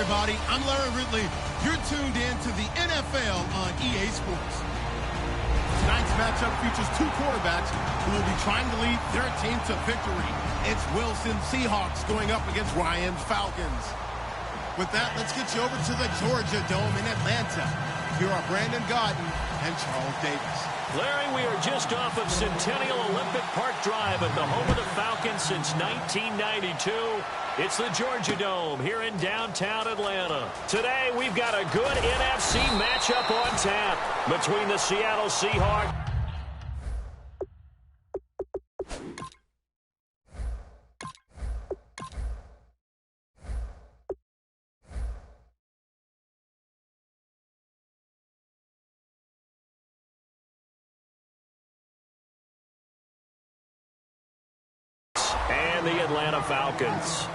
everybody. I'm Larry Ridley. You're tuned in to the NFL on EA Sports. Tonight's matchup features two quarterbacks who will be trying to lead their team to victory. It's Wilson Seahawks going up against Ryan Falcons. With that, let's get you over to the Georgia Dome in Atlanta. Here are Brandon Gaudin and Charles Davis. Larry, we are just off of Centennial Olympic Park Drive at the home of the Falcons since 1992. It's the Georgia Dome here in downtown Atlanta. Today, we've got a good NFC matchup on tap between the Seattle Seahawks and the Atlanta Falcons.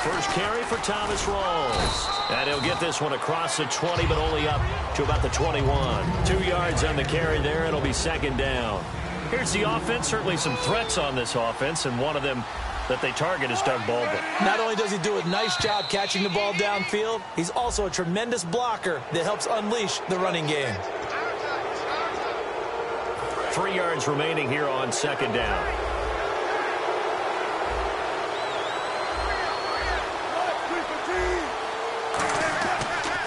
First carry for Thomas Rawls. And he'll get this one across the 20, but only up to about the 21. 2 yards on the carry there. It'll be second down. Here's the offense. Certainly some threats on this offense, and one of them that they target is Doug Baldwin. Not only does he do a nice job catching the ball downfield, he's also a tremendous blocker that helps unleash the running game. 3 yards remaining here on second down.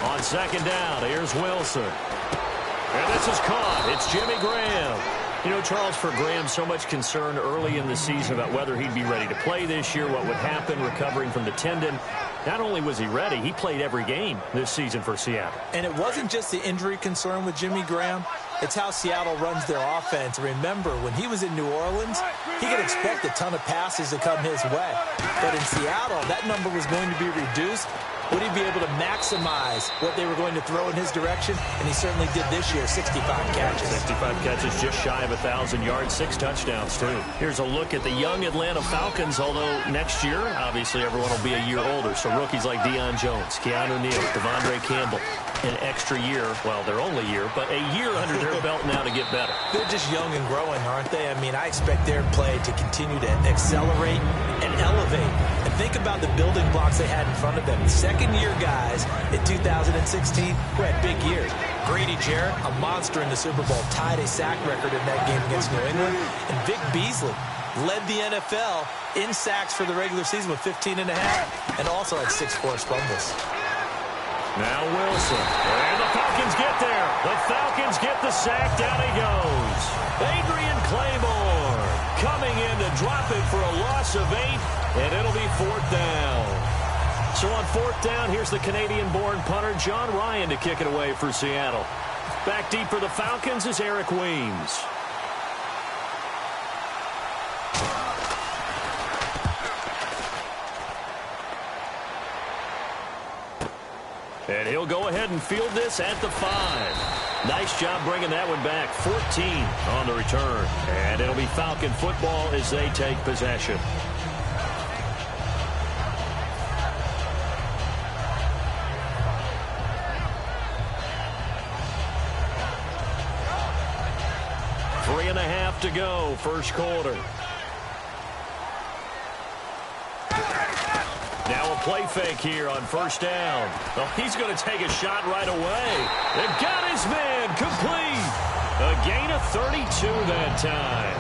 On second down, here's Wilson. And this is caught. It's Jimmy Graham. You know, Charles, for Graham, so much concern early in the season about whether he'd be ready to play this year, what would happen recovering from the tendon. Not only was he ready, he played every game this season for Seattle. And it wasn't just the injury concern with Jimmy Graham. It's how Seattle runs their offense. Remember, when he was in New Orleans, he could expect a ton of passes to come his way. But in Seattle, that number was going to be reduced. Would he be able to maximize what they were going to throw in his direction? And he certainly did this year, 65 catches. 65 catches, just shy of 1,000 yards, 6 touchdowns, too. Here's a look at the young Atlanta Falcons, although next year, obviously, everyone will be a year older. So rookies like Deion Jones, Keanu Neal, Devondre Campbell, an extra year, well, their only year, but a year under their belt now to get better. They're just young and growing, aren't they? I mean, I expect their play to continue to accelerate and elevate. And think about the building blocks they had in front of them. Second-year guys in 2016 who had big years. Grady Jarrett, a monster in the Super Bowl, tied a sack record in that game against New England. And Vic Beasley led the NFL in sacks for the regular season with 15 and a half, and also had 6 forced fumbles. Now Wilson. And the Falcons get there. The Falcons get the sack. Down he goes. Adrian Claymore coming in to drop it for a loss of 8, and it'll be 4th down. So on 4th down, here's the Canadian-born punter, John Ryan, to kick it away for Seattle. Back deep for the Falcons is Eric Weems. And he'll go ahead and field this at the 5. Nice job bringing that one back. 14 on the return. And it'll be Falcon football as they take possession. Three and a half to go, first quarter. Now a play fake here on first down. Well, he's going to take a shot right away. They've got his man complete. A gain of 32 that time.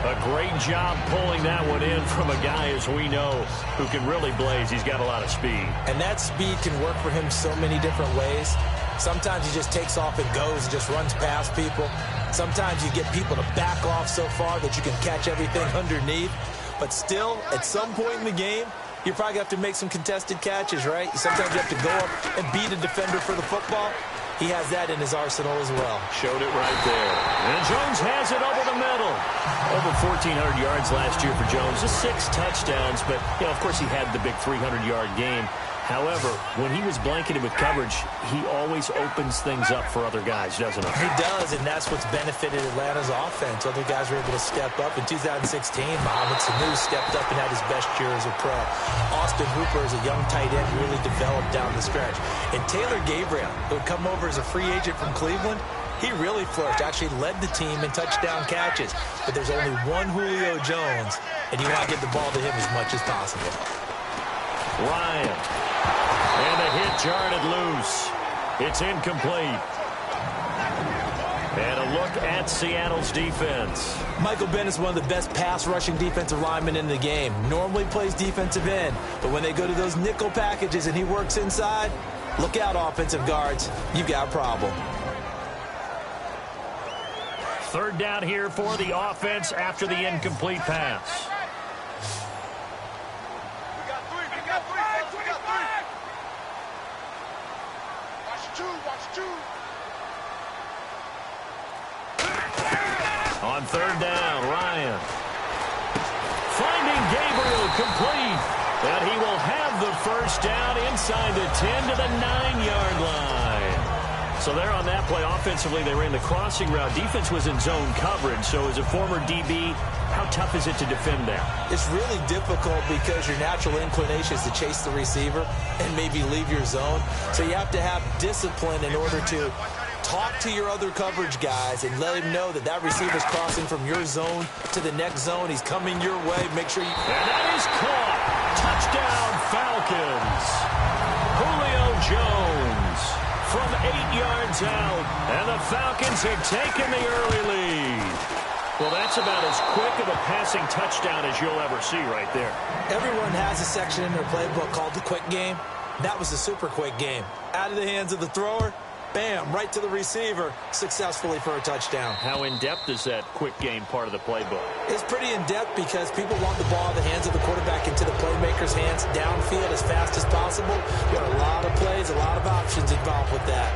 A great job pulling that one in from a guy, as we know, who can really blaze. He's got a lot of speed. And that speed can work for him so many different ways. Sometimes he just takes off and goes and just runs past people. Sometimes you get people to back off so far that you can catch everything underneath. But still, at some point in the game, you probably have to make some contested catches, right? Sometimes you have to go up and beat a defender for the football. He has that in his arsenal as well. Showed it right there. And Jones has it over the middle. Over 1,400 yards last year for Jones. Just 6 touchdowns, but, you know, of course he had the big 300-yard game However, when he was blanketed with coverage, he always opens things up for other guys, doesn't he? He does, and that's what's benefited Atlanta's offense. Other guys were able to step up. In 2016, Mohamed Sanu stepped up and had his best year as a pro. Austin Hooper, as a young tight end, really developed down the stretch. And Taylor Gabriel, who had come over as a free agent from Cleveland, he really flourished, actually led the team in touchdown catches. But there's only one Julio Jones, and you want to get the ball to him as much as possible. Ryan. And the hit jarred loose. It's incomplete. And a look at Seattle's defense. Michael Bennett is one of the best pass-rushing defensive linemen in the game. Normally plays defensive end, but when they go to those nickel packages and he works inside, look out, offensive guards. You've got a problem. Third down here for the offense after the incomplete pass. On third down, Ryan. Finding Gabriel complete. And he will have the first down inside the 10 to the 9-yard line. So there on that play, offensively, they ran the crossing route. Defense was in zone coverage. So as a former DB, how tough is it to defend that? It's really difficult because your natural inclination is to chase the receiver and maybe leave your zone. So you have to have discipline in order to talk to your other coverage guys and let him know that that receiver's crossing from your zone to the next zone. He's coming your way. Make sure you... And that is caught. Touchdown, Falcons. Julio Jones from 8 yards out. And the Falcons have taken the early lead. Well, that's about as quick of a passing touchdown as you'll ever see right there. Everyone has a section in their playbook called the quick game. That was a super quick game. Out of the hands of the thrower, bam, right to the receiver, successfully for a touchdown. How in-depth is that quick game part of the playbook? It's pretty in-depth because people want the ball out of the hands of the quarterback into the playmaker's hands downfield as fast as possible. You got a lot of plays, a lot of options involved with that.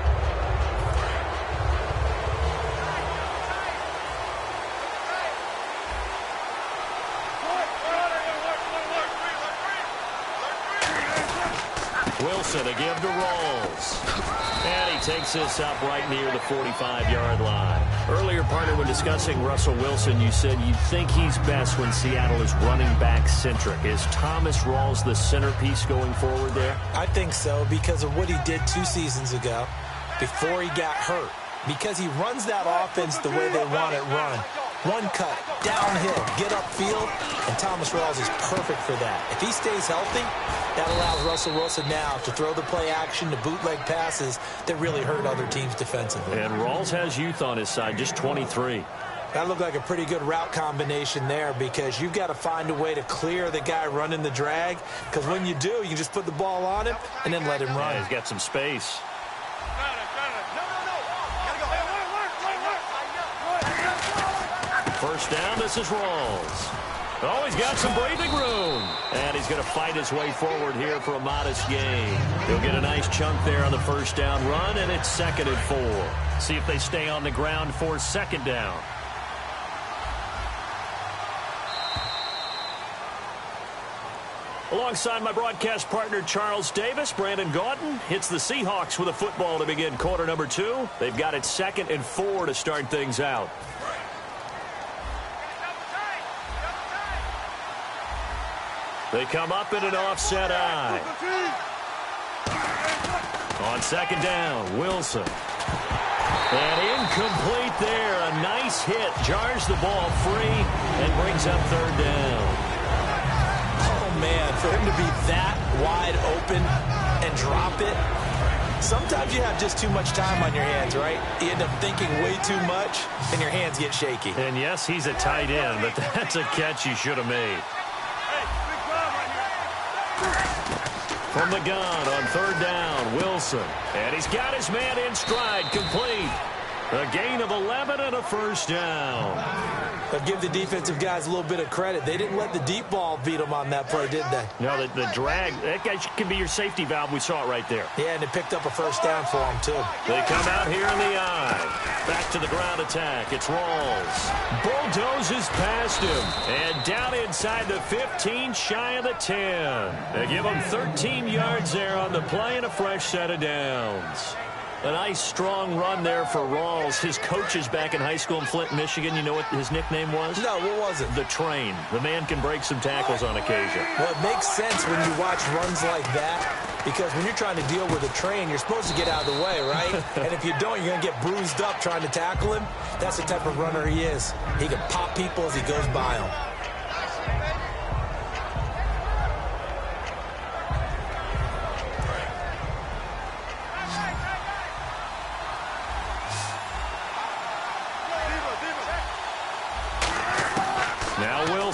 Wilson to give to Rawls. And he takes this up right near the 45-yard line. Earlier, partner, when discussing Russell Wilson, you said you think he's best when Seattle is running back-centric. Is Thomas Rawls the centerpiece going forward there? I think so because of what he did 2 seasons ago before he got hurt. Because he runs that offense the way they want it run. One cut, downhill, get upfield, and Thomas Rawls is perfect for that. If he stays healthy, that allows Russell Wilson now to throw the play action, the bootleg passes that really hurt other teams defensively. And Rawls has youth on his side, just 23. That looked like a pretty good route combination there because you've got to find a way to clear the guy running the drag, because when you do, you just put the ball on him and then let him run. Yeah, he's got some space. First down, this is Rawls. Oh, he's got some breathing room. And he's going to fight his way forward here for a modest gain. He'll get a nice chunk there on the first down run, and it's 2nd and 4. See if they stay on the ground for 2nd down. Alongside my broadcast partner, Charles Davis, Brandon Gaudin hits the Seahawks with a football to begin quarter number 2. They've got it 2nd and 4 to start things out. They come up in an offset eye. On 2nd down, Wilson. And incomplete there. A nice hit. Jars the ball free and brings up 3rd down. Oh, man, for him to be that wide open and drop it. Sometimes you have just too much time on your hands, right? You end up thinking way too much, and your hands get shaky. And, yes, he's a tight end, but that's a catch he should have made. From the gun on 3rd down, Wilson. And he's got his man in stride, complete. A gain of 11 and a first down. But give the defensive guys a little bit of credit. They didn't let the deep ball beat them on that play, did they? No, the drag, that guy can be your safety valve. We saw it right there. Yeah, and it picked up a first down for them, too. They come out here in the eye. Back to the ground attack. It's Rawls. Bulldozes past him. And down inside the 15, shy of the 10. They give him 13 yards there on the play and a fresh set of downs. A nice, strong run there for Rawls. His coaches back in high school in Flint, Michigan, you know what his nickname was? No, what was it? The Train. The man can break some tackles on occasion. Well, it makes sense when you watch runs like that, because when you're trying to deal with a train, you're supposed to get out of the way, right? And if you don't, you're going to get bruised up trying to tackle him. That's the type of runner he is. He can pop people as he goes by them.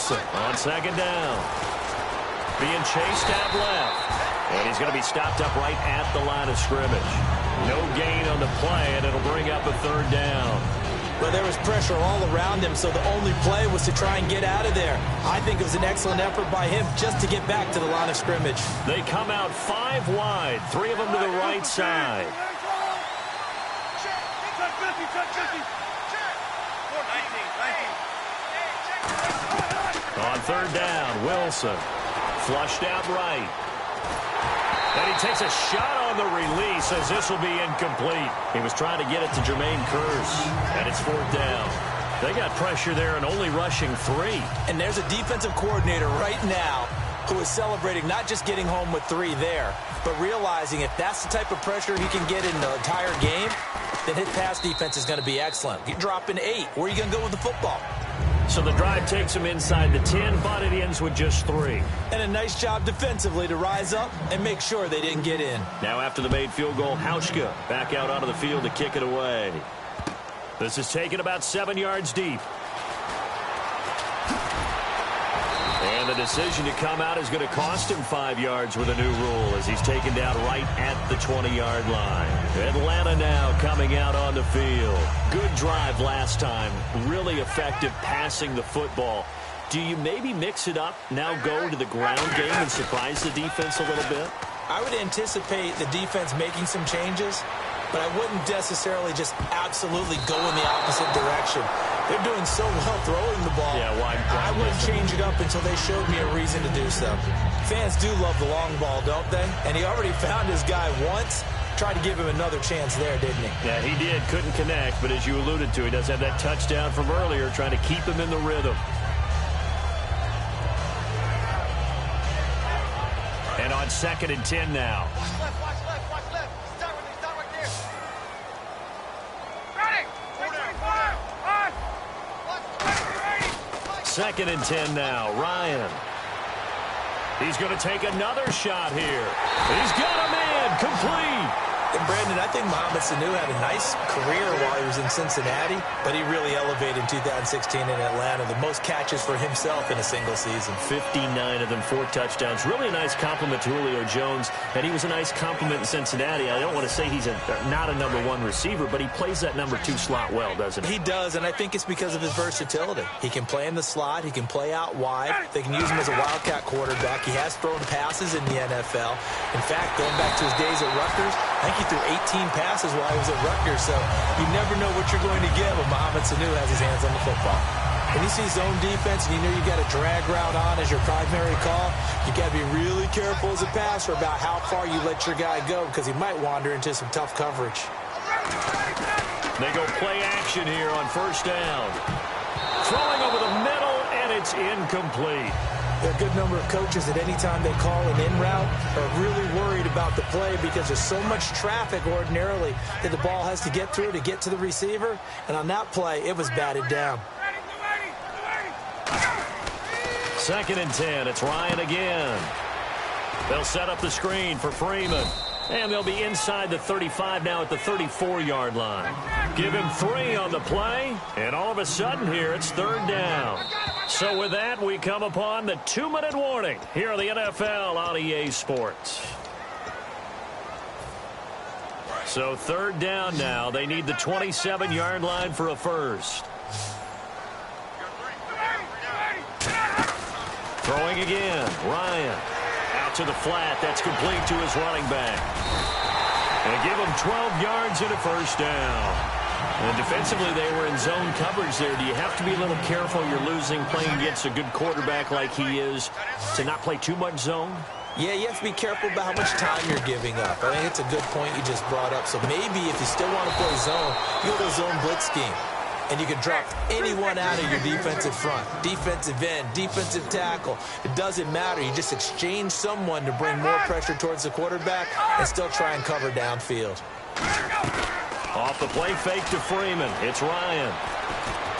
On second down. Being chased out left. And he's going to be stopped up right at the line of scrimmage. No gain on the play, and it'll bring up a third down. But there was pressure all around him, so the only play was to try and get out of there. I think it was an excellent effort by him just to get back to the line of scrimmage. They come out 5 wide, 3 of them to the right side. On third down, Wilson flushed out right. And he takes a shot on the release as this will be incomplete. He was trying to get it to Jermaine Kearse, and it's fourth down. They got pressure there and only rushing 3. And there's a defensive coordinator right now who is celebrating not just getting home with 3 there, but realizing if that's the type of pressure he can get in the entire game, then his pass defense is going to be excellent. You're dropping 8. Where are you going to go with the football? So the drive takes him inside the 10, but it ends with just 3. And a nice job defensively to rise up and make sure they didn't get in. Now after the made field goal, Hauschka back out onto the field to kick it away. This is taken about 7 yards deep. And the decision to come out is going to cost him 5 yards with a new rule as he's taken down right at the 20-yard line. Atlanta now coming out on the field. Good drive last time. Really effective passing the football. Do you maybe mix it up, now go to the ground game and surprise the defense a little bit? I would anticipate the defense making some changes, but I wouldn't necessarily just absolutely go in the opposite direction. They're doing so well throwing the ball. Yeah, why I wouldn't change it up until they showed me a reason to do so. Fans do love the long ball, don't they? And he already found his guy once. Tried to give him another chance there, didn't he? Yeah, he did. Couldn't connect, but as you alluded to, he does have that touchdown from earlier, trying to keep him in the rhythm. And on 2nd and 10 now. Watch left. Start right there. Ready. 2nd and 10 now. Ryan. He's going to take another shot here. He's got a man. Complete. And Brandon, I think Mohamed Sanu had a nice career while he was in Cincinnati, but he really elevated in 2016 in Atlanta. The most catches for himself in a single season. 59 of them, 4 touchdowns. Really a nice compliment to Julio Jones, and he was a nice compliment in Cincinnati. I don't want to say he's not a number 1 receiver, but he plays that number 2 slot well, doesn't he? He does, and I think it's because of his versatility. He can play in the slot. He can play out wide. They can use him as a wildcat quarterback. He has thrown passes in the NFL. In fact, going back to his days at Rutgers, I think he threw 18 passes while he was at Rutgers, so you never know what you're going to get when Mohamed Sanu has his hands on the football. When you see zone defense and you know you got a drag route on as your primary call, you got to be really careful as a passer about how far you let your guy go because he might wander into some tough coverage. They go play action here on 1st down. Throwing over the middle, and it's incomplete. There are a good number of coaches that any time they call an in route are really worried about the play because there's so much traffic ordinarily that the ball has to get through to get to the receiver. And on that play, it was batted down. 2nd and 10. It's Ryan again. They'll set up the screen for Freeman. And they'll be inside the 35 now at the 34-yard line. Give him 3 on the play. And all of a sudden here, it's 3rd down. So with that, we come upon the 2-minute warning here on the NFL on EA Sports. So third down now. They need the 27-yard line for a first. Throwing again. Ryan. Out to the flat. That's complete to his running back. And give him 12 yards and a first down. And defensively, they were in zone coverage there. Do you have to be a little careful? You're losing playing against a good quarterback like he is to not play too much zone? Yeah, you have to be careful about how much time you're giving up. I think it's a good point you just brought up. So maybe if you still want to play zone, you go to a zone blitz scheme. And you can drop anyone out of your defensive front. Defensive end, defensive tackle. It doesn't matter. You just exchange someone to bring more pressure towards the quarterback and still try and cover downfield. Off the play fake to Freeman. It's Ryan.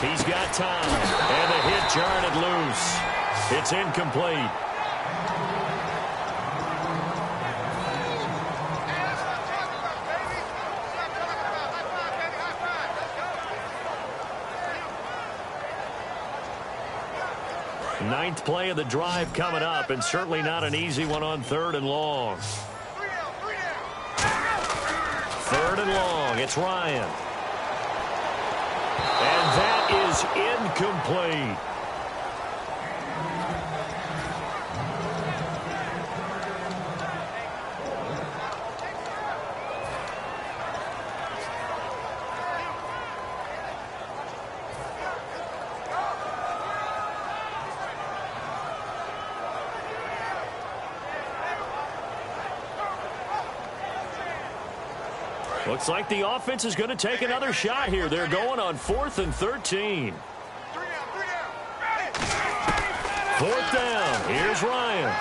He's got time. And the hit jarred loose. It's incomplete. Ninth play of the drive coming up, and certainly not an easy one on third and long. Third and long. It's Ryan. And that is incomplete. Looks like the offense is going to take another shot here. They're going on 4th and 13. Fourth down. Here's Ryan.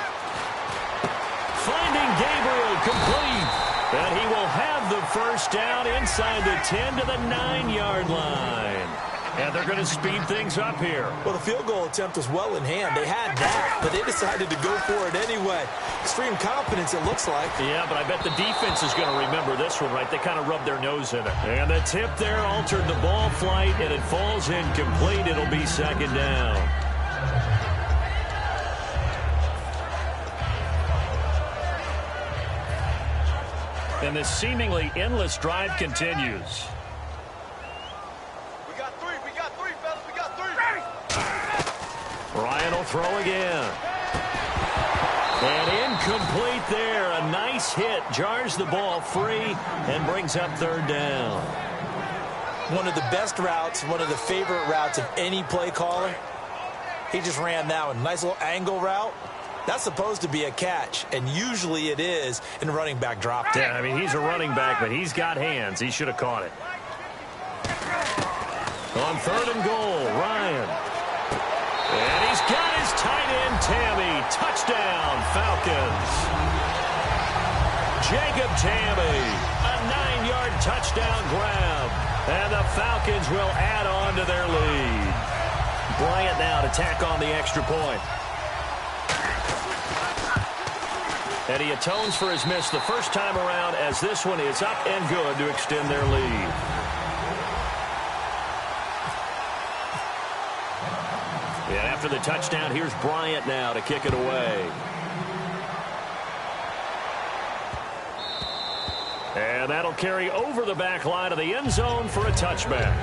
Finding Gabriel complete. And he will have the first down inside the 10 to the 9-yard line. And they're going to speed things up here. Well, the field goal attempt was well in hand. They had that, but they decided to go for it anyway. Extreme confidence, it looks like. Yeah, but I bet the defense is going to remember this one, right? They kind of rubbed their nose in it. And the tip there altered the ball flight, and it falls incomplete. It'll be second down. And this seemingly endless drive continues. Ryan will throw again. And incomplete there. A nice hit. Jars the ball free and brings up third down. One of the best routes, one of the favorite routes of any play caller. He just ran that one. Nice little angle route. That's supposed to be a catch, and usually it is, and the running back dropped it. Yeah, I mean, he's a running back, but he's got hands. He should have caught it. On third and goal, Ryan. And he's got his tight end, Tammy. Touchdown, Falcons. Jacob Tammy, a 9-yard touchdown grab. And the Falcons will add on to their lead. Bryant now to tack on the extra point. And he atones for his miss the first time around as this one is up and good to extend their lead. And after the touchdown, here's Bryant now to kick it away. And that'll carry over the back line of the end zone for a touchback.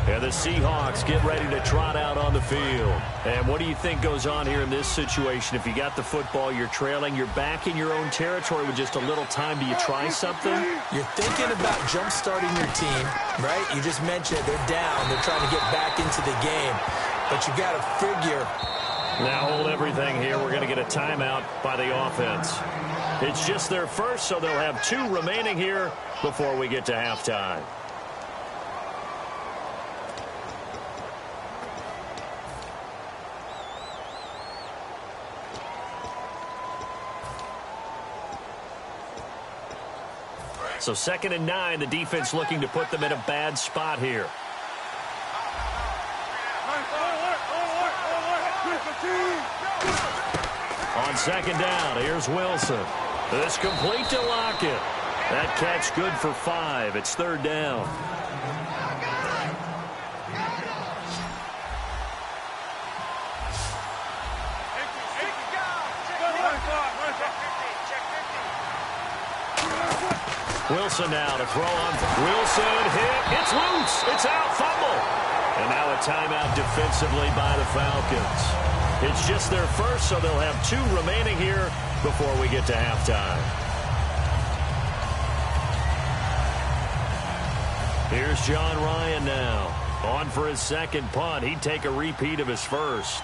And the Seahawks get ready to trot out on the field. And what do you think goes on here in this situation? If you got the football, you're trailing, you're back in your own territory with just a little time. Do you try something? You're thinking about jump-starting your team, right? You just mentioned they're down. They're trying to get back into the game. But you got to figure. Now hold everything here. We're going to get a timeout by the offense. It's just their first, so they'll have 2 remaining here before we get to halftime. So 2nd and 9, the defense looking to put them in a bad spot here. On 2nd down, here's Wilson. This complete to Lockett. That catch good for 5. It's 3rd down. Wilson now to throw on. Wilson hit. It's loose. It's out. Fumble. And now a timeout defensively by the Falcons. It's just their first, so they'll have 2 remaining here before we get to halftime. Here's John Ryan now. On for his second punt. He'd take a repeat of his first.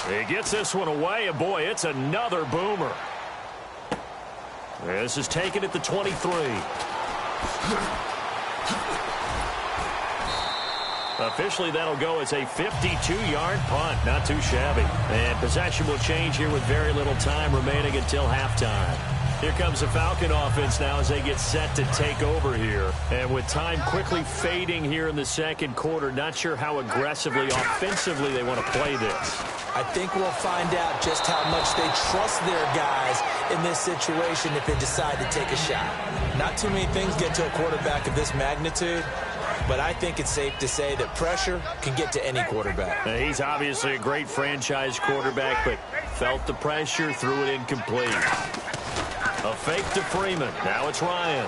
He gets this one away, and boy, it's another boomer. This is taken at the 23. Officially, that'll go as a 52-yard punt. Not too shabby. And possession will change here with very little time remaining until halftime. Here comes the Falcon offense now as they get set to take over here. And with time quickly fading here in the second quarter, not sure how aggressively, offensively they want to play this. I think we'll find out just how much they trust their guys in this situation if they decide to take a shot. Not too many things get to a quarterback of this magnitude, but I think it's safe to say that pressure can get to any quarterback. Now, he's obviously a great franchise quarterback, but felt the pressure, threw it incomplete. A fake to Freeman. Now it's Ryan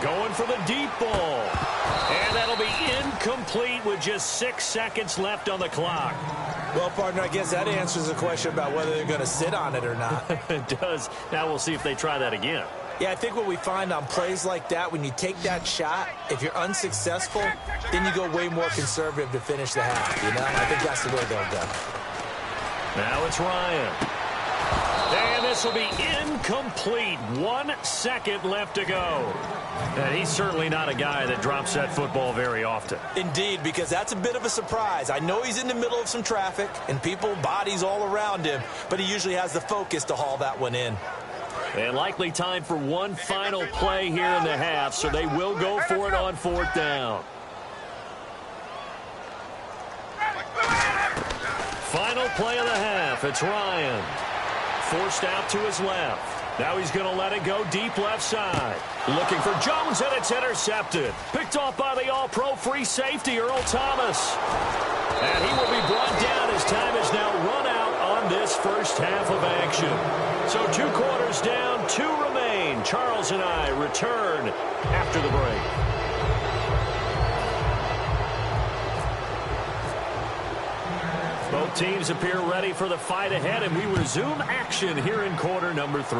going for the deep ball. And that'll be incomplete with just 6 seconds left on the clock. Well, partner, I guess that answers the question about whether they're going to sit on it or not. It does. Now we'll see if they try that again. Yeah, I think what we find on plays like that, when you take that shot, if you're unsuccessful, then you go way more conservative to finish the half, you know? I think that's the way they'll go. Now it's Ryan. And this will be incomplete. 1 second left to go. And he's certainly not a guy that drops that football very often. Indeed, because that's a bit of a surprise. I know he's in the middle of some traffic and people, bodies all around him, but he usually has the focus to haul that one in. And likely time for one final play here in the half, so they will go for it on 4th down. Final play of the half. It's Ryan. Forced out to his left. Now he's going to let it go deep left side. Looking for Jones, and it's intercepted. Picked off by the all-pro free safety, Earl Thomas. And he will be brought down as time is now run out on this first half of action. So 2 quarters down, 2 remain. Charles and I return after the break. Both teams appear ready for the fight ahead, and we resume action here in quarter number 3.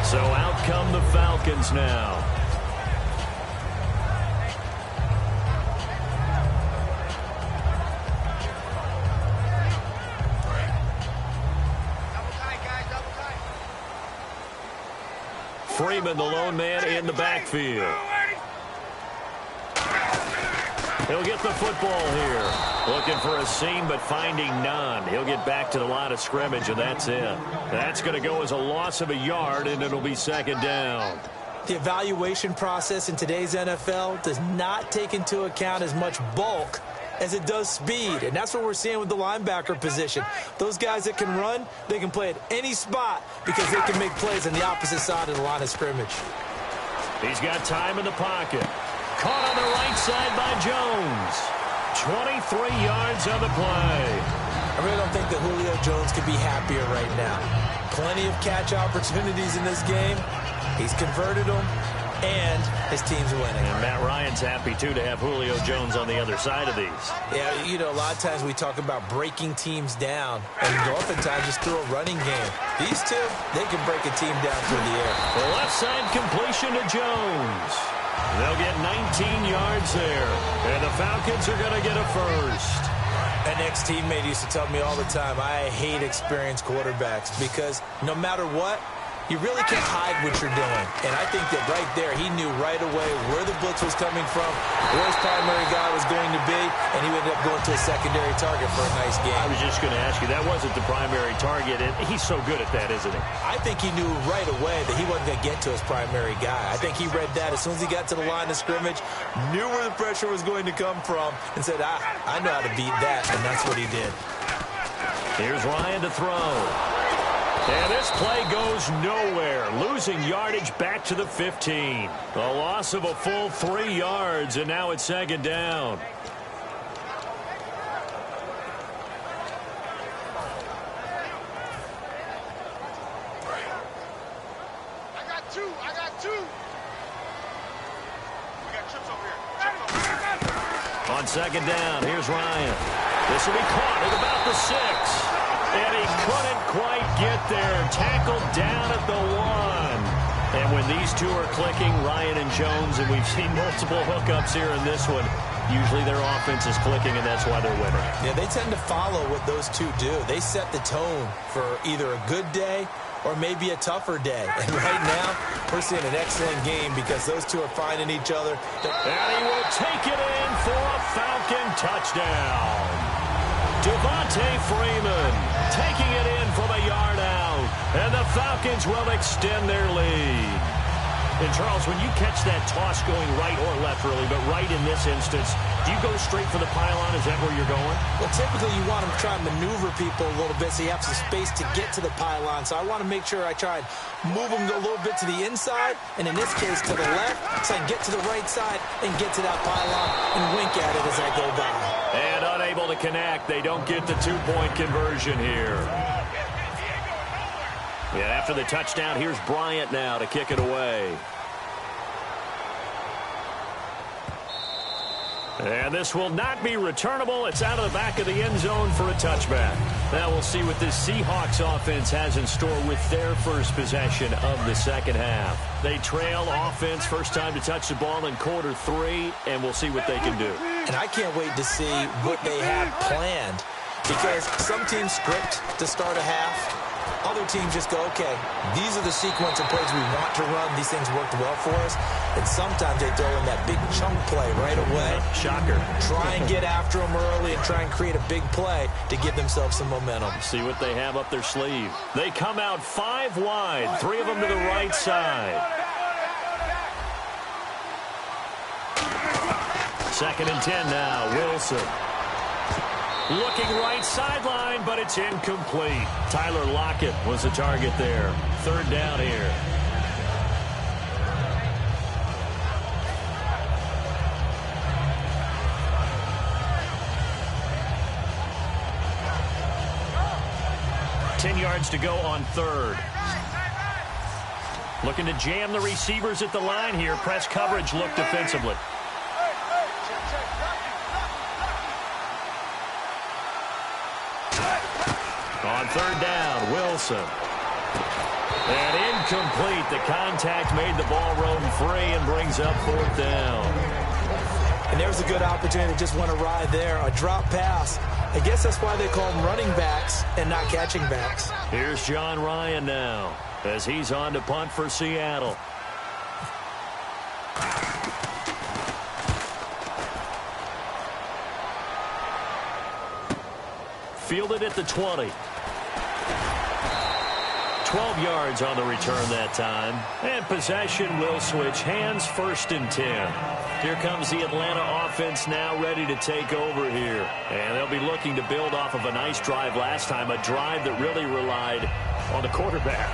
So out come the Falcons now. Freeman, the lone man in the backfield. He'll get the football here. Looking for a seam, but finding none. He'll get back to the line of scrimmage, and that's it. That's going to go as a loss of a yard, and it'll be 2nd down. The evaluation process in today's NFL does not take into account as much bulk as it does speed, and that's what we're seeing with the linebacker position. Those guys that can run, they can play at any spot because they can make plays on the opposite side of the line of scrimmage. He's got time in the pocket. Caught on the right side by Jones. 23 yards on the play. I really don't think that Julio Jones could be happier right now. Plenty of catch opportunities in this game. He's converted them, and his team's winning. And Matt Ryan's happy, too, to have Julio Jones on the other side of these. Yeah, you know, a lot of times we talk about breaking teams down, and oftentimes just through a running game. These two, they can break a team down through the air. The left side completion to Jones. They'll get 19 yards there, and the Falcons are going to get a first. An ex-teammate used to tell me all the time, I hate experienced quarterbacks because no matter what, you really can't hide what you're doing. And I think that right there, he knew right away where the blitz was coming from, where his primary guy was going to be, and he ended up going to a secondary target for a nice game. I was just going to ask you, that wasn't the primary target, and he's so good at that, isn't he? I think he knew right away that he wasn't going to get to his primary guy. I think he read that as soon as he got to the line of scrimmage, knew where the pressure was going to come from, and said, I know how to beat that, and that's what he did. Here's Ryan to throw. And this play goes nowhere. Losing yardage back to the 15. A loss of a full 3 yards, and now it's 2nd down. On second down, here's Ryan. This will be caught at about the 6. And he couldn't quite get there. Tackled down at the 1. And when these two are clicking, Ryan and Jones, and we've seen multiple hookups here in this one, usually their offense is clicking, and that's why they're winning. Yeah, they tend to follow what those two do. They set the tone for either a good day or maybe a tougher day. And right now, we're seeing an excellent game because those two are finding each other. And he will take it in for a Falcon touchdown. Devontae Freeman taking it in from a yard out. And the Falcons will extend their lead. And, Charles, when you catch that toss going right or left, really, but right in this instance, do you go straight for the pylon? Is that where you're going? Well, typically you want to try and maneuver people a little bit so you have some space to get to the pylon. So I want to make sure I try and move them a little bit to the inside, and in this case to the left, so I can get to the right side and get to that pylon and wink at it as I go by. And unable to connect. They don't get the two-point conversion here. Yeah, after the touchdown, here's Bryant now to kick it away. And this will not be returnable. It's out of the back of the end zone for a touchback. Now we'll see what this Seahawks offense has in store with their first possession of the second half. They trail offense, first time to touch the ball in quarter 3, and we'll see what they can do. And I can't wait to see what they have planned, because some teams script to start a half. Other teams just go, okay, these are the sequence of plays we want to run. These things worked well for us. And sometimes they throw in that big chunk play right away. Shocker. Try and get after them early and try and create a big play to give themselves some momentum. See what they have up their sleeve. They come out 5 wide, 3 of them to the right side. Second and 10 now, Wilson. Looking right sideline, but it's incomplete. Tyler Lockett was the target there. Third down here. Yards to go on third. Looking to jam the receivers at the line here. Press coverage look defensively. On third down, Wilson. And incomplete. The contact made the ball roam free and brings up fourth down. And there's a good opportunity to just want to ride there. A drop pass. I guess that's why they call them running backs and not catching backs. Here's John Ryan now as he's on to punt for Seattle. Fielded at the 20. 12 yards on the return that time. And possession will switch hands, first and 10. Here comes the Atlanta offense now ready to take over here. And they'll be looking to build off of a nice drive last time, a drive that really relied on the quarterback.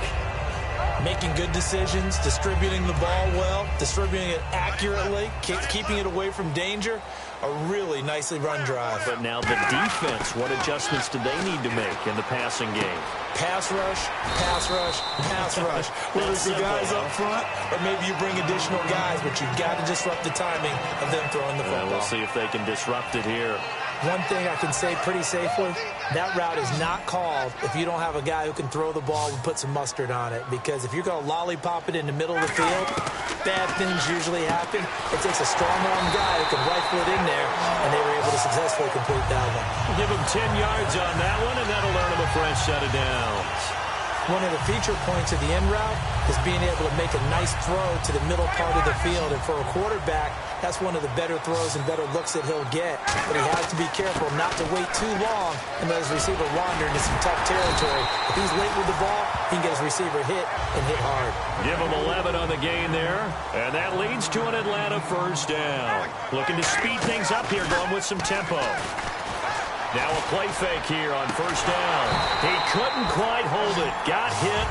Making good decisions, distributing the ball well, distributing it accurately, keeping it away from danger. A really nicely run drive. But now the defense, what adjustments do they need to make in the passing game? Pass rush, pass rush, pass rush. Whether it's the guys up front or maybe you bring additional guys, but you've got to disrupt the timing of them throwing the football. We'll see if they can disrupt it here. One thing I can say pretty safely, that route is not called if you don't have a guy who can throw the ball and put some mustard on it. Because if you're going to lollipop it in the middle of the field, bad things usually happen. It takes a strong-arm guy who can rifle it in there, and they were able to successfully complete that one. Give him 10 yards on that one, and that'll earn him a fresh set of downs. One of the feature points of the end route is being able to make a nice throw to the middle part of the field. And for a quarterback, that's one of the better throws and better looks that he'll get. But he has to be careful not to wait too long and let his receiver wander into some tough territory. If he's late with the ball, he can get his receiver hit and hit hard. Give him 11 on the gain there. And that leads to an Atlanta first down. Looking to speed things up here, going with some tempo. Now a play fake here on first down. He couldn't quite hold it. Got hit.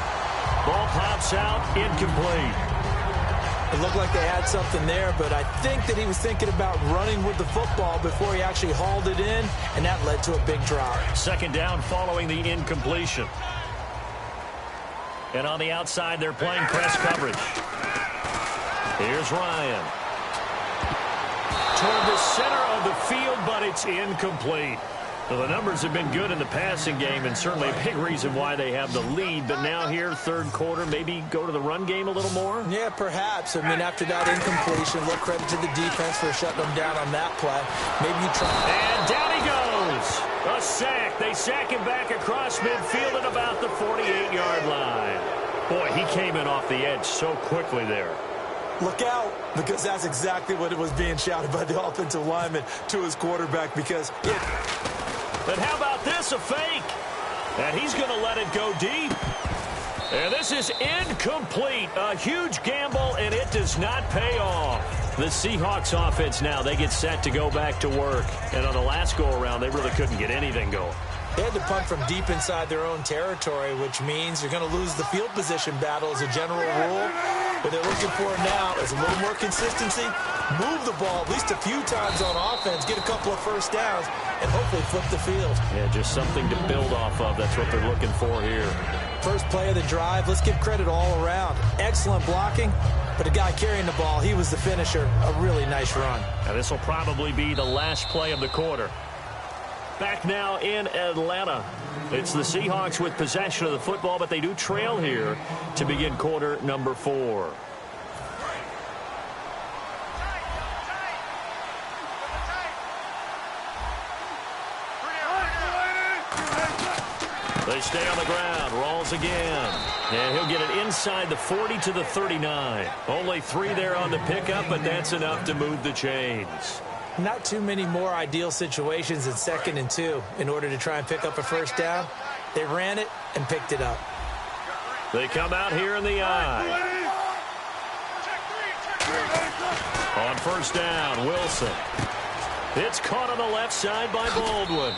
Ball pops out. Incomplete. It looked like they had something there, but I think that he was thinking about running with the football before he actually hauled it in, and that led to a big drop. Second down following the incompletion. And on the outside, they're playing press coverage. Here's Ryan. Toward the center of the field, but it's incomplete. Well, the numbers have been good in the passing game, and certainly a big reason why they have the lead. But now here, third quarter, maybe go to the run game a little more? Yeah, perhaps. I mean, after that incompletion, a little credit to the defense for shutting them down on that play. Maybe you try. And down he goes. A sack. They sack him back across midfield at about the 48-yard line. Boy, he came in off the edge so quickly there. Look out, because that's exactly what it was being shouted by the offensive lineman to his quarterback, because it... And how about this, a fake? And he's going to let it go deep. And this is incomplete. A huge gamble, and it does not pay off. The Seahawks offense now, they get set to go back to work. And on the last go-around, they really couldn't get anything going. They had to punt from deep inside their own territory, which means you're going to lose the field position battle as a general rule. What they're looking for now is a little more consistency, move the ball at least a few times on offense, get a couple of first downs, and hopefully flip the field. Yeah, just something to build off of. That's what they're looking for here. First play of the drive, let's give credit all around. Excellent blocking, but the guy carrying the ball, he was the finisher. A really nice run. Now this will probably be the last play of the quarter. Back now in Atlanta. It's the Seahawks with possession of the football, but they do trail here to begin quarter number 4. They stay on the ground. Rolls again. And he'll get it inside the 40 to the 39. Only 3 there on the pickup, but that's enough to move the chains. Not too many more ideal situations in 2nd and 2 in order to try and pick up a first down. They ran it and picked it up. They come out here in the eye. On first down, Wilson. It's caught on the left side by Baldwin.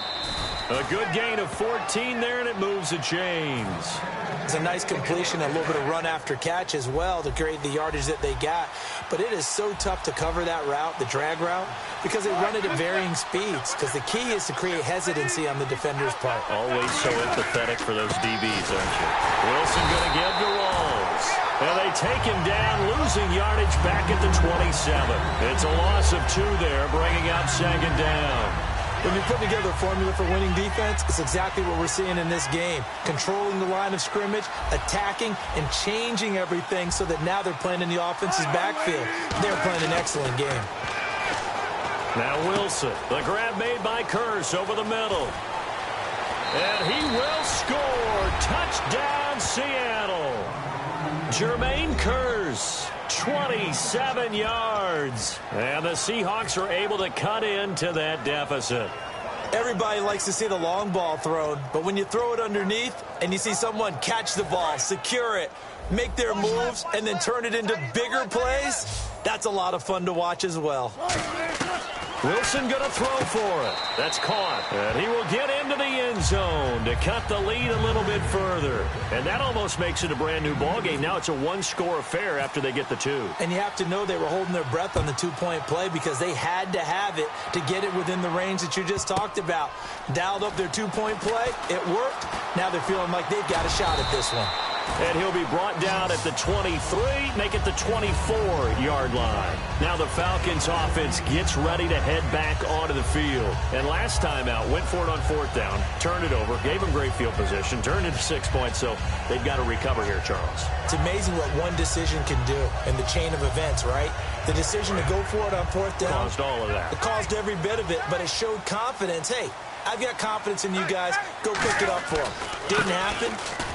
A good gain of 14 there, and it moves the chains. It's a nice completion, a little bit of run after catch as well to create the yardage that they got. But it is so tough to cover that route, the drag route, because they run it at varying speeds. Because the key is to create hesitancy on the defender's part. Always so empathetic for those DBs, aren't you? Wilson going to give to Rawls. And they take him down, losing yardage back at the 27. It's a loss of 2 there, bringing up 2nd down. When you put together a formula for winning defense, it's exactly what we're seeing in this game. Controlling the line of scrimmage, attacking, and changing everything so that now they're playing in the offense's backfield. They're playing an excellent game. Now Wilson, the grab made by Kearse over the middle. And he will score. Touchdown, Seattle. Jermaine Kearse. 27 yards. And the Seahawks are able to cut into that deficit. Everybody likes to see the long ball thrown, but when you throw it underneath and you see someone catch the ball, secure it, make their moves, and then turn it into bigger plays, that's a lot of fun to watch as well. Wilson going to throw for it. That's caught. And he will get into the end zone to cut the lead a little bit further. And that almost makes it a brand-new ball game. Now it's a one-score affair after they get the 2. And you have to know they were holding their breath on the 2-point play because they had to have it to get it within the range that you just talked about. Dialed up their 2-point play. It worked. Now they're feeling like they've got a shot at this one. And he'll be brought down at the 23, make it the 24-yard line. Now the Falcons offense gets ready to head back onto the field. And last time out, went for it on 4th down, turned it over, gave them great field position, turned it to 6 points, so they've got to recover here, Charles. It's amazing what one decision can do in the chain of events, right? The decision to go for it on 4th down. Caused all of that. It caused every bit of it, but it showed confidence. Hey, I've got confidence in you guys. Go pick it up for them. Didn't happen.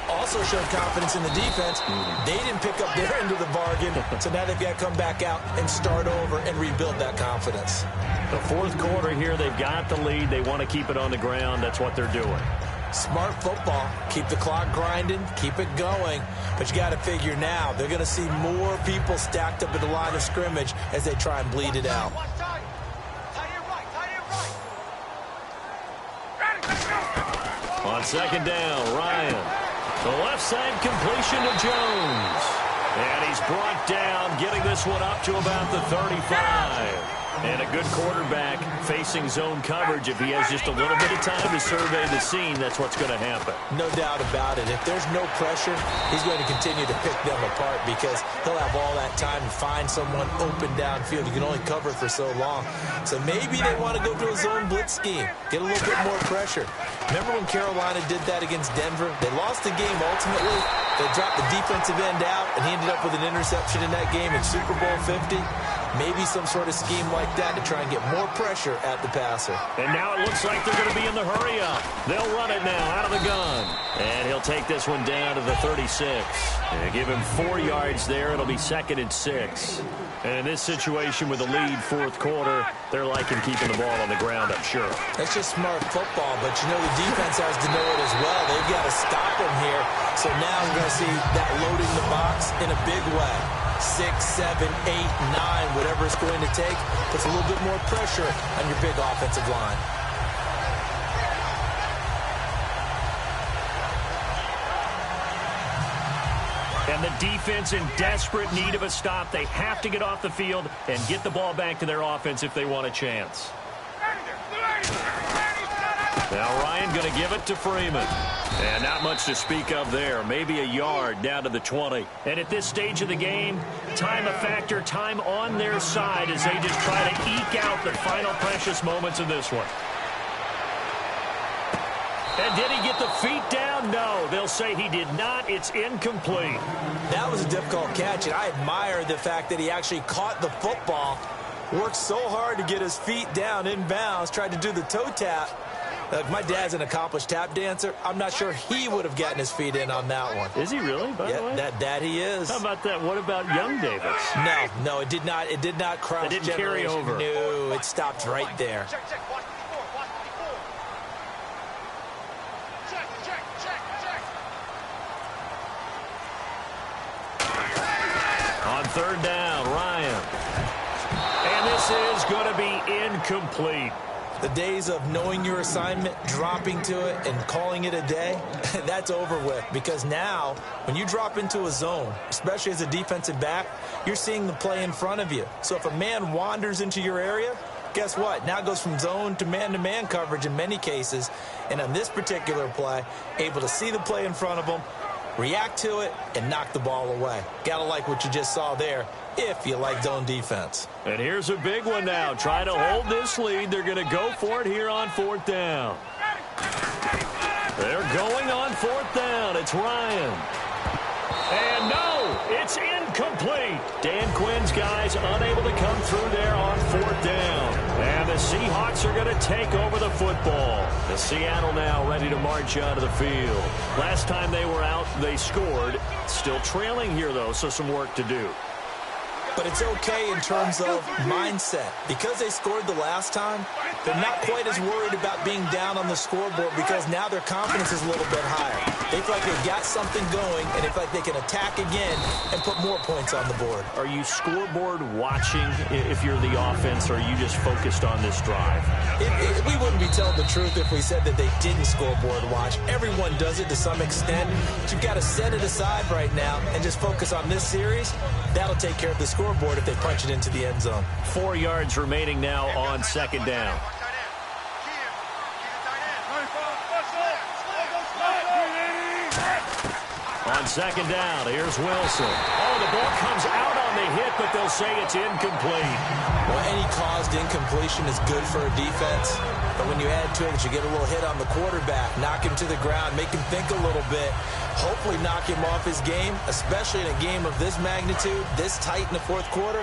Also showed confidence in the defense. They didn't pick up their end of the bargain, so now they've got to come back out and start over and rebuild that confidence. The 4th quarter here, they've got the lead. They want to keep it on the ground. That's what they're doing. Smart football. Keep the clock grinding. Keep it going. But you got to figure now, they're going to see more people stacked up at the line of scrimmage as they try and bleed it out. On 2nd down, Ryan. The left side completion to Jones. And he's brought down, getting this one up to about the 35. And a good quarterback facing zone coverage. If he has just a little bit of time to survey the scene, that's what's going to happen. No doubt about it. If there's no pressure, he's going to continue to pick them apart because he'll have all that time to find someone open downfield. You can only cover for so long. So maybe they want to go to a zone blitz scheme, get a little bit more pressure. Remember when Carolina did that against Denver? They lost the game ultimately. They dropped the defensive end out, and he ended up with an interception in that game in Super Bowl 50. Maybe some sort of scheme like that to try and get more pressure at the passer. And now it looks like they're going to be in the hurry-up. They'll run it now out of the gun. And he'll take this one down to the 36. And give him 4 yards there. It'll be 2nd and 6. And in this situation with the lead, fourth quarter, they're liking keeping the ball on the ground, I'm sure. That's just smart football, but you know the defense has to know it as well. They've got to stop him here. So now we're going to see that loading the box in a big way. 6, 7, 8, 9, whatever it's going to take, puts a little bit more pressure on your big offensive line. And the defense in desperate need of a stop. They have to get off the field and get the ball back to their offense if they want a chance. Now Ryan going to give it to Freeman. And not much to speak of there. Maybe a yard down to the 20. And at this stage of the game, time a factor, time on their side as they just try to eke out the final precious moments of this one. And did he get the feet down? No. They'll say he did not. It's incomplete. That was a difficult catch, and I admire the fact that he actually caught the football, worked so hard to get his feet down in bounds, tried to do the toe tap. My dad's an accomplished tap dancer. I'm not sure he would have gotten his feet in on that one. Is he really, by the way? That he is. How about that? What about young Davis? No, it did not. It did not cross. It didn't carry over. No, it stopped right there. Check, watch before. On 3rd down, Ryan. And this is going to be incomplete. The days of knowing your assignment, dropping to it, and calling it a day, that's over with. Because now, when you drop into a zone, especially as a defensive back, you're seeing the play in front of you. So if a man wanders into your area, guess what? Now it goes from zone to man coverage in many cases. And on this particular play, able to see the play in front of him, react to it, and knock the ball away. Gotta like what you just saw there, if you like zone defense. And here's a big one now. Trying to hold this lead. They're going to go for it here on 4th down. They're going on 4th down. It's Ryan. And no, it's incomplete. Dan Quinn's guys unable to come through there on 4th down. And the Seahawks are going to take over the football. The Seattle now ready to march out of the field. Last time they were out, they scored. Still trailing here, though, so some work to do. But it's okay in terms of mindset. Because they scored the last time, they're not quite as worried about being down on the scoreboard because now their confidence is a little bit higher. They feel like they've got something going, and they feel like they can attack again and put more points on the board. Are you scoreboard watching if you're the offense, or are you just focused on this drive? We wouldn't be telling the truth if we said that they didn't scoreboard watch. Everyone does it to some extent. But you've got to set it aside right now and just focus on this series. That'll take care of the scoreboard if they punch it into the end zone. 4 yards remaining now on 2nd down. On 2nd down, here's Wilson. Oh, the ball comes out on the hit, but they'll say it's incomplete. Well, any caused incompletion is good for a defense. But when you add to it, you get a little hit on the quarterback, knock him to the ground, make him think a little bit, hopefully knock him off his game, especially in a game of this magnitude, this tight in the fourth quarter.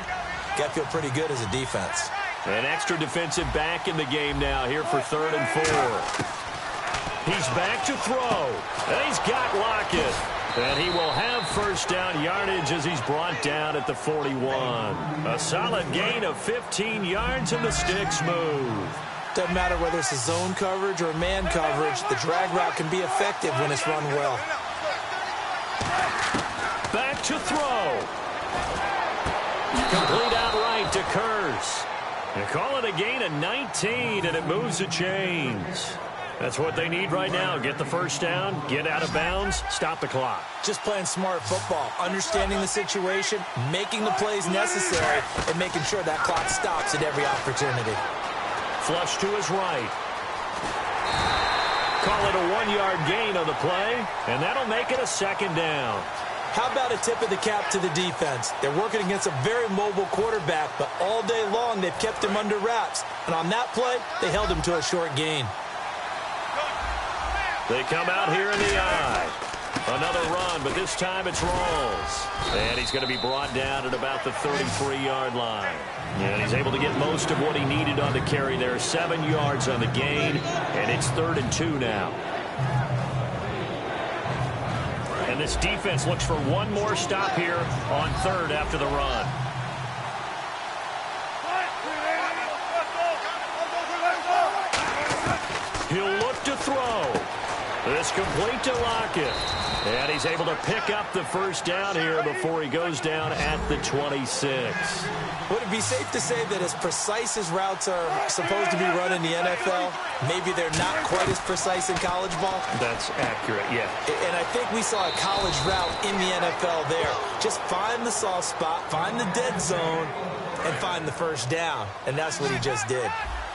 Got to feel pretty good as a defense. An extra defensive back in the game now here for 3rd and 4. He's back to throw. And he's got Lockett. And he will have first down yardage as he's brought down at the 41. A solid gain of 15 yards, and the sticks move. Doesn't matter whether it's a zone coverage or man coverage, the drag route can be effective when it's run well. Back to throw. Complete outright to Curse. You call it a gain of 19, and it moves the chains. That's what they need right now. Get the first down, get out of bounds, stop the clock. Just playing smart football, understanding the situation, making the plays necessary, and making sure that clock stops at every opportunity. Flush to his right. Call it a 1-yard gain on the play, and that'll make it a second down. How about a tip of the cap to the defense? They're working against a very mobile quarterback, but all day long they've kept him under wraps. And on that play, they held him to a short gain. They come out here in the eye. Another run, but this time it's Rawls. And he's going to be brought down at about the 33-yard line. And he's able to get most of what he needed on the carry there. 7 yards on the gain, and it's 3rd and 2 now. And this defense looks for one more stop here on 3rd after the run. He'll look to throw. This complete to Lockett. And he's able to pick up the first down here before he goes down at the 26. Would it be safe to say that as precise as routes are supposed to be run in the NFL, maybe they're not quite as precise in college ball? That's accurate, yeah. And I think we saw a college route in the NFL there. Just find the soft spot, find the dead zone, and find the first down. And that's what he just did.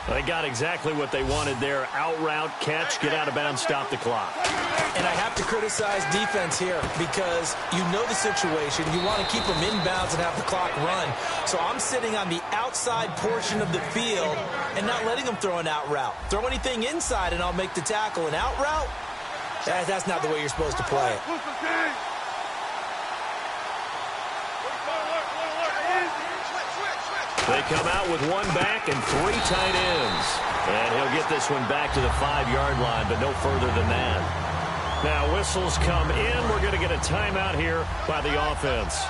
They got exactly what they wanted there. Out route, catch, get out of bounds, stop the clock. And I have to criticize defense here because you know the situation. You want to keep them inbounds and have the clock run. So I'm sitting on the outside portion of the field and not letting them throw an out route. Throw anything inside and I'll make the tackle. An out route? That's not the way you're supposed to play it. They come out with one back and 3 tight ends. And he'll get this one back to the 5-yard line, but no further than that. Now whistles come in. We're going to get a timeout here by the offense.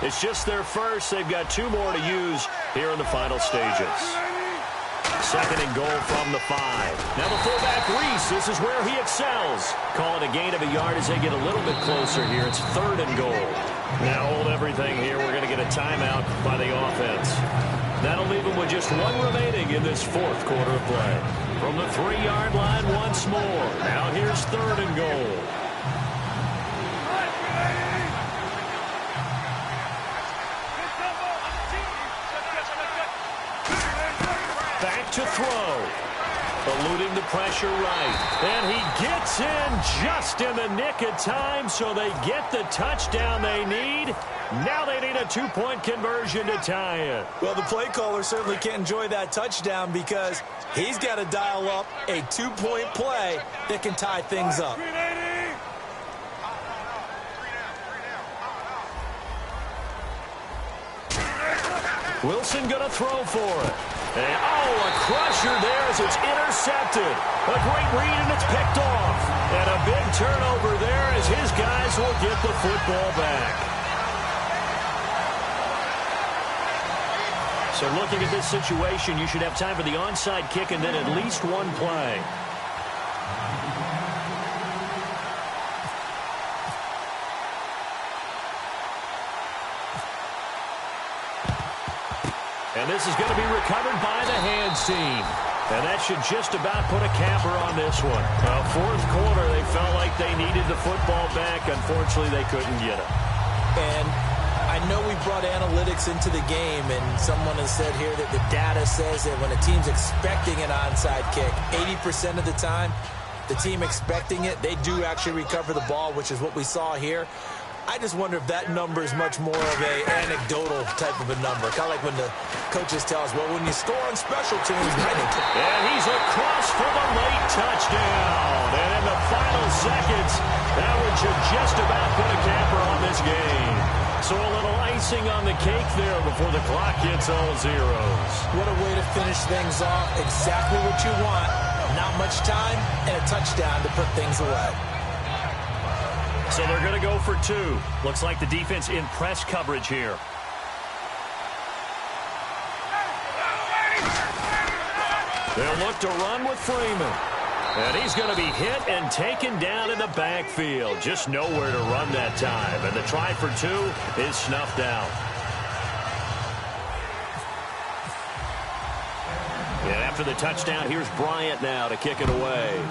It's just their first. They've got 2 more to use here in the final stages. 2nd and goal from the 5. Now the fullback, Reese, this is where he excels. Call it a gain of a yard as they get a little bit closer here. It's 3rd and goal. Now hold everything here. We're going to get a timeout by the offense. That'll leave them with just 1 remaining in this 4th quarter of play. From the 3-yard line once more. Now here's 3rd and goal. Back to throw. Eluding the pressure right. And he gets in just in the nick of time, so they get the touchdown they need. Now they need a 2-point conversion to tie it. Well, the play caller certainly can't enjoy that touchdown because he's got to dial up a 2-point play that can tie things up. Wilson going to throw for it. And, a crusher there as it's intercepted. A great read, and it's picked off. And a big turnover there as his guys will get the football back. So looking at this situation, you should have time for the onside kick and then at least 1 play. And this is going to be recovered by the hands team. And that should just about put a capper on this one. 4th quarter, they felt like they needed the football back. Unfortunately, they couldn't get it. And I know we brought analytics into the game, and someone has said here that the data says that when a team's expecting an onside kick, 80% of the time, the team expecting it, they do actually recover the ball, which is what we saw here. I just wonder if that number is much more of a anecdotal type of a number. Kind of like when the coaches tell us, well, when you score on special teams, and he's across for the late touchdown. And in the final seconds, that one should just about put a capper on this game. So a little icing on the cake there before the clock hits all zeros. What a way to finish things off. Exactly what you want. Not much time and a touchdown to put things away. So they're going to go for 2. Looks like the defense in press coverage here. They'll look to run with Freeman. And he's going to be hit and taken down in the backfield. Just nowhere to run that time. And the try for 2 is snuffed out. Yeah, After the touchdown, here's Bryant now to kick it away.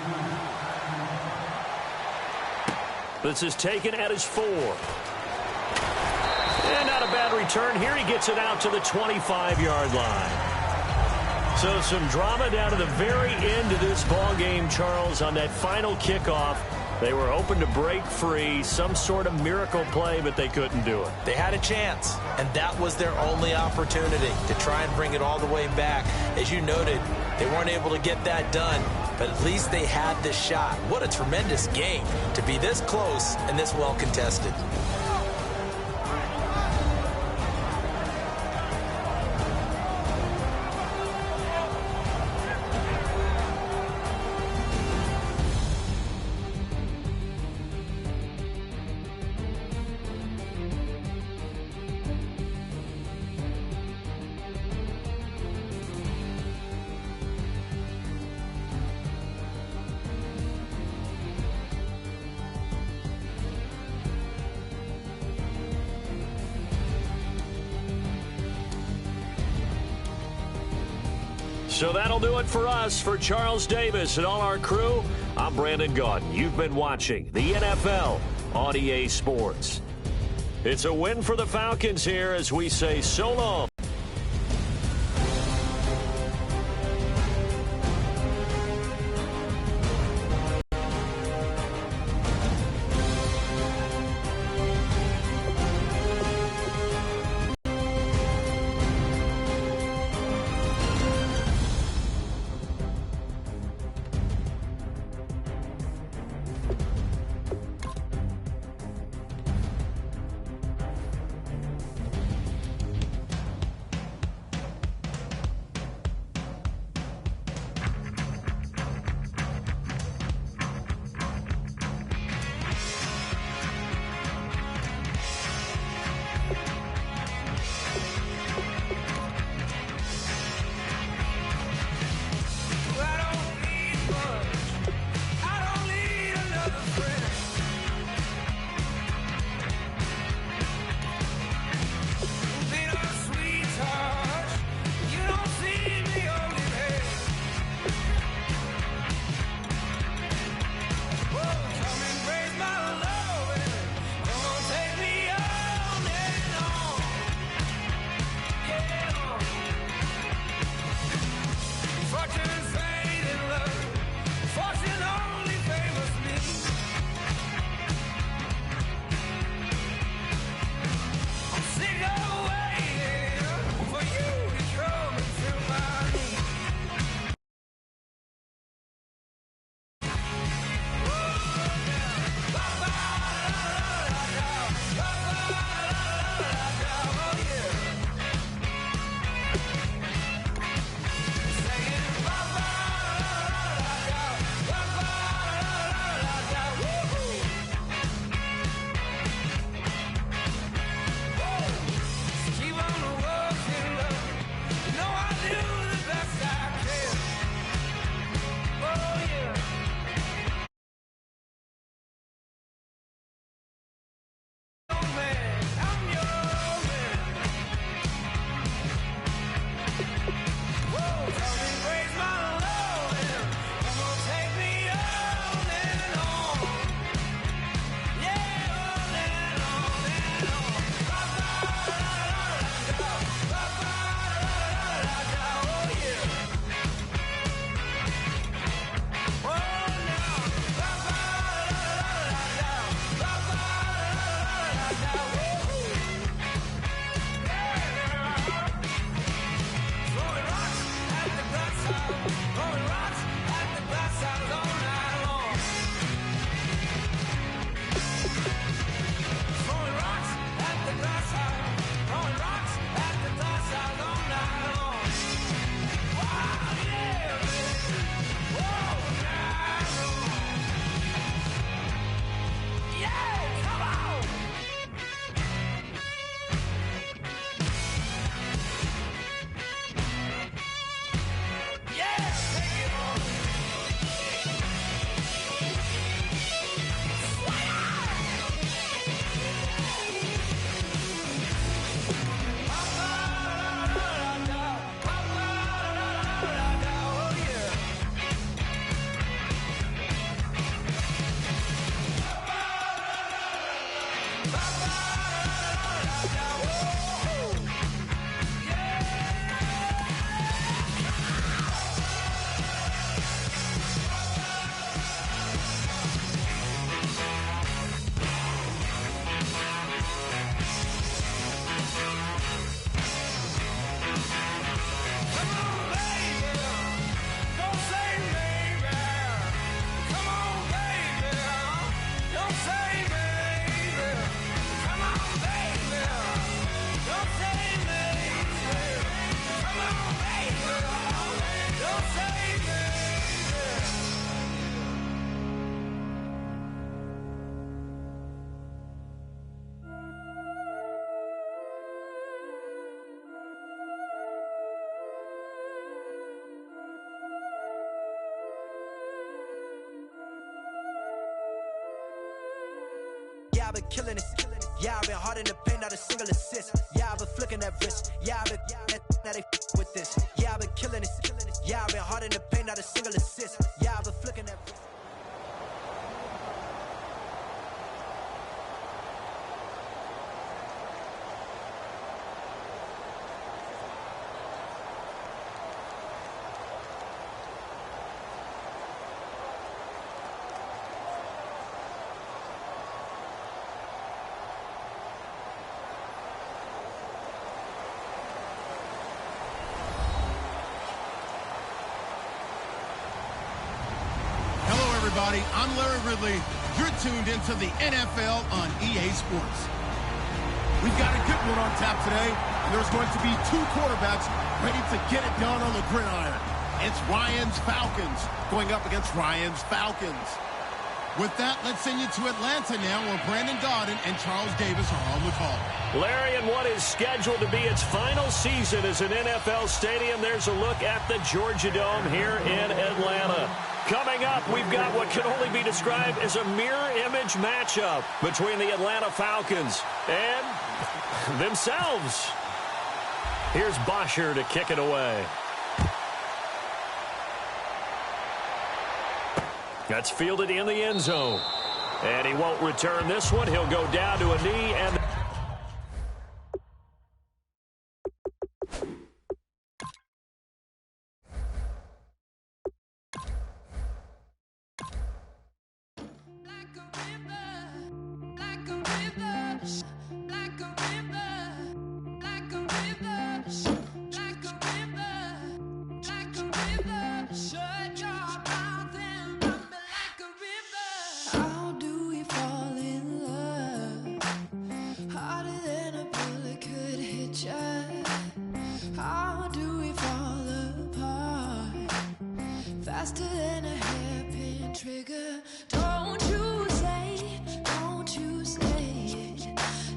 This is taken at his 4. And not a bad return here. He gets it out to the 25-yard line. So some drama down to the very end of this ball game, Charles, on that final kickoff. They were hoping to break free, some sort of miracle play, but they couldn't do it. They had a chance, and that was their only opportunity to try and bring it all the way back. As you noted, they weren't able to get that done, but at least they had the shot. What a tremendous game to be this close and this well contested. So that'll do it for us. For Charles Davis and all our crew, I'm Brandon Gaudin. You've been watching the NFL on EA Sports. It's a win for the Falcons here as we say so long. I've been killing it. Yeah, I've been hard in the paint, not a single assist. Yeah, I've been flicking that wrist. Yeah, I've been now they with this. Yeah, I've been killing it. Yeah, I've been hard in the paint, not a single assist. Yeah, I've been flicking that wrist. Everybody, I'm Larry Ridley. You're tuned into the NFL on EA Sports. We've got a good one on tap today, and there's going to be two quarterbacks ready to get it done on the gridiron. It's Ryan's Falcons going up against Ryan's Falcons. With that, let's send you to Atlanta now, where Brandon Gaudin and Charles Davis are on the call. Larry, in what is scheduled to be its final season as an NFL stadium, there's a look at the Georgia Dome here in Atlanta. Coming up, we've got what can only be described as a mirror image matchup between the Atlanta Falcons and themselves. Here's Bosher to kick it away. That's fielded in the end zone. And he won't return this one. He'll go down to a knee and... Faster than a hairpin trigger. Don't you say it.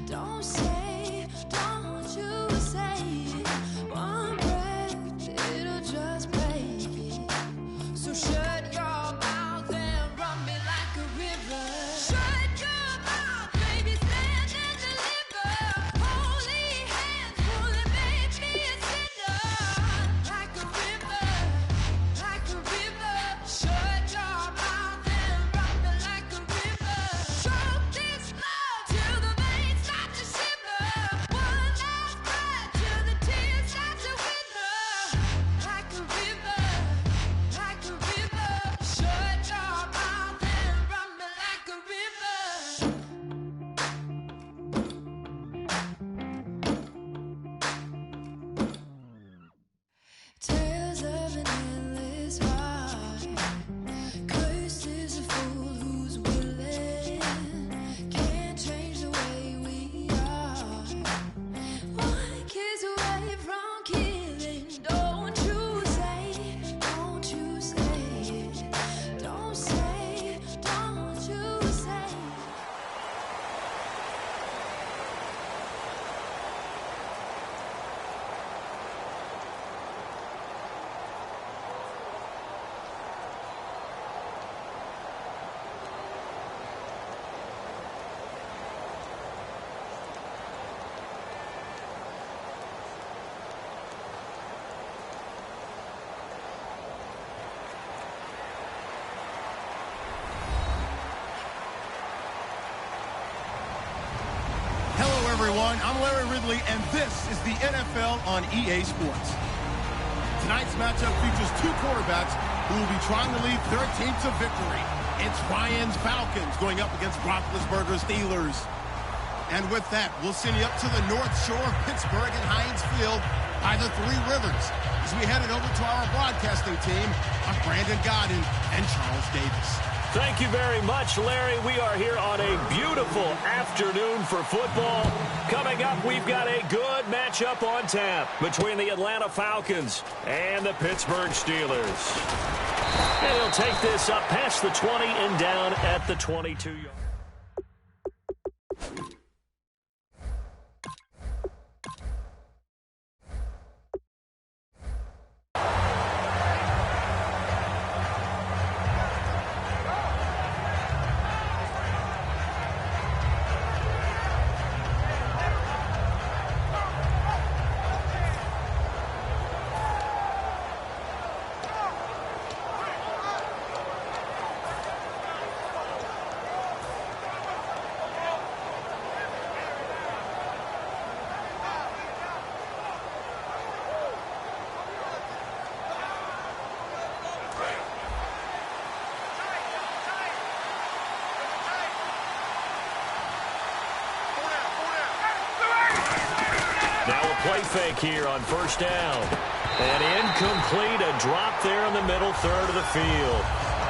Don't say, don't you say it. One breath, it'll just break it. So shut your mouth and run me like a river. Shut your mouth, baby, stand and deliver. Holy hands, pulling, make me a sinner. Like a river, like a river. Shut your mouth and run me like a river. Choke this love till the veins start to shiver. One last breath till the tears start to wither. Like a river, like a river. Shut your mouth and run me like a river. Tales of an endless ride. Cursed is a fool who's willing. Can't change the way we are. One kiss away from killing. Don't you say it. Don't you say it. Don't say it. Don't you say it. Hello, everyone. I'm Larry Ridley, and this is the NFL on EA Sports. Tonight's matchup features two quarterbacks who will be trying to lead their team to victory. It's Ryan's Falcons going up against Roethlisberger's Steelers. And with that, we'll send you up to the North Shore of Pittsburgh and Heinz Field by the Three Rivers as we head it over to our broadcasting team of Brandon Gaudin and Charles Davis. Thank you very much, Larry. We are here on a beautiful afternoon for football. Coming up, we've got a good matchup on tap between the Atlanta Falcons and the Pittsburgh Steelers. And he'll take this up past the 20 and down at the 22-yard. play fake here on first down. And incomplete, a drop there in the middle third of the field.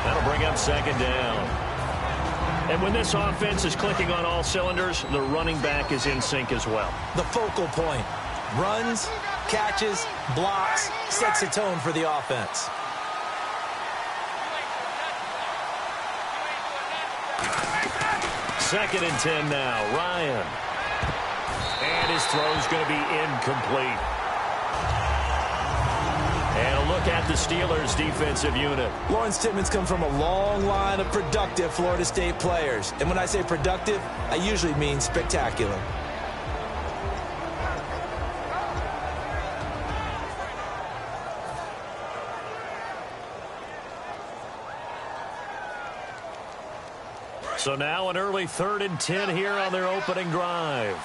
That'll bring up second down. And when this offense is clicking on all cylinders, the running back is in sync as well. The focal point. Runs, catches, blocks, sets a tone for the offense. Second and 10 now, Ryan. And his throw's going to be incomplete. And a look at the Steelers' defensive unit. Lawrence Timmons comes from a long line of productive Florida State players. And when I say productive, I usually mean spectacular. So now an early 3rd and 10 here on their opening drive.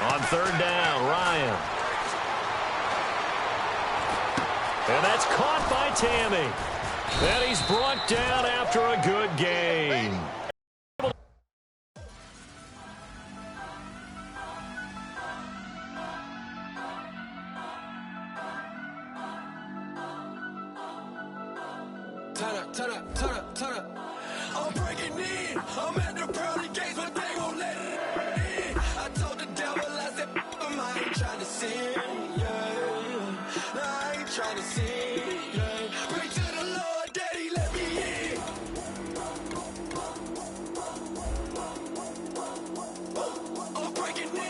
On 3rd down, Ryan. And that's caught by Tammy. And he's brought down after a good gain. Turn up. I'm breaking in. I'm at the pearly gates, but they won't let it in. I told the devil, I said, I ain't trying to sin, yeah. No, I ain't trying to sin, yeah. Pray to the Lord, Daddy, let me in. I'm breaking in.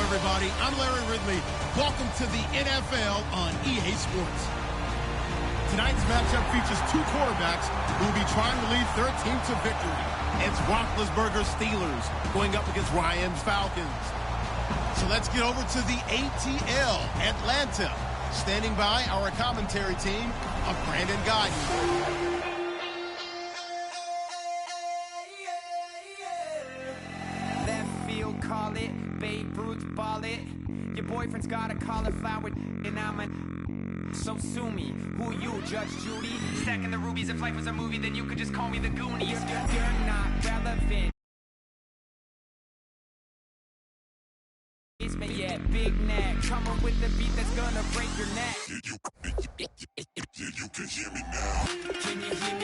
Everybody, I'm Larry Ridley. Welcome to the NFL on EA Sports. Tonight's matchup features two quarterbacks who will be trying to lead their team to victory. It's Roethlisberger's Steelers going up against Ryan's Falcons. So let's get over to the ATL, Atlanta. Standing by our commentary team of Brandon Guyton. Call it, Babe Ruth ball it. Your boyfriend's got a cauliflower and I'm a... So sue me, who you, Judge Judy? Stacking the rubies, if life was a movie, then you could just call me the Goonies. You're not relevant. Yeah, big neck, coming with the beat that's gonna break your neck. You can hear me now. Can you hear me?